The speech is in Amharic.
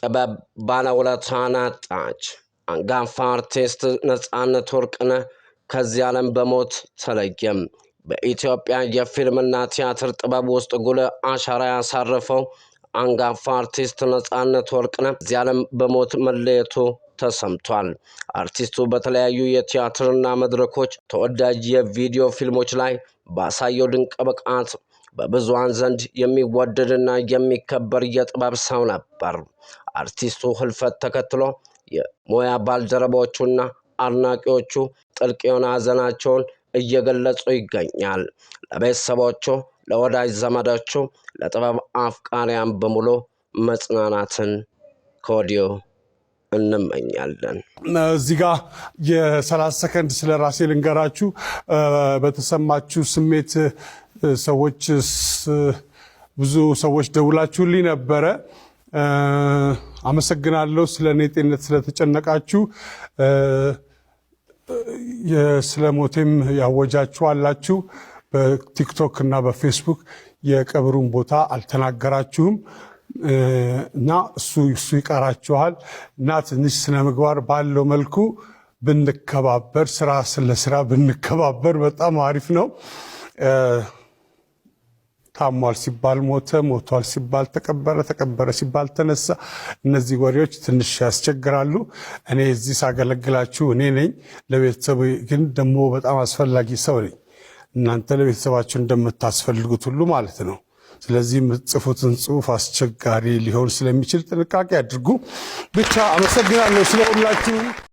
ጥበብ ባለውለታን አጣች። አንጋፋ አርቲስት ነፃነት ወርቅነህ ከዚህ ዓለም በሞት ተለየም። በኢትዮጵያ የፊልምና ቲያትር ጥበብ ውስጥ ጉልህ አሻራ ያሳረፈው አንጋፋ አርቲስት ነፃነት ወርቅነህ ከዚህ ዓለም በሞት መለየቱ ተሰምቷል። አርቲስቱ በተለያዩ የቲያትርና መድረኮች ተወዳጅ የቪዲዮ ፊልሞች ላይ ባሳየው ድንቅ ብቃት በብዙሃን ዘንድ የሚወደድና የሚከበር የጥበብ ሰው ነበር። አርቲስቱ ህልፈት ተከትሎ የሙያ ባልደረቦቹና አድናቂዎቹ ጥልቅ የሆነ ሐዘናቸውን እየገለጹ ይገኛል። ለቤተሰቦቹ፣ ለወዳጅ ዘመዶቹ፣ ለጥበብ አፍቃሪያን በሙሉ መጽናናትን ከወዲሁ እንመኛለን። እዚህ ጋር የ30 ሰከንድ ስለ ራሴ ልንገራችሁ። በተሰማችሁ ስሜት ሰዎች ብዙ ሰዎች ደውላችሁልኝ ነበረ። አመሰግናለሁ። ስለ እኔ ጤንነት ስለተጨነቃችሁ። ስለ ሞቴም ያወጃችሁ አላችሁ። በቲክቶክ እና በፌስቡክ የቀብሩን ቦታ አልተናገራችሁም እና እሱ ይቀራችኋል እና ትንሽ ስነ ምግባር ባለው መልኩ ብንከባበር፣ ስራ ስለ ብንከባበር በጣም አሪፍ ነው። ታሟል ሲባል ሞተ፣ ሞቷል ሲባል ተቀበረ፣ ተቀበረ ሲባል ተነሳ። እነዚህ ወሬዎች ትንሽ ያስቸግራሉ። እኔ እዚህ ሳገለግላችሁ እኔ ነኝ። ለቤተሰቡ ግን ደግሞ በጣም አስፈላጊ ሰው ነኝ። እናንተ ለቤተሰባችሁ እንደምታስፈልጉት ሁሉ ማለት ነው። ስለዚህ የምትጽፉትን ጽሑፍ አስቸጋሪ ሊሆን ስለሚችል ጥንቃቄ አድርጉ። ብቻ አመሰግናለሁ ስለሁላችሁ።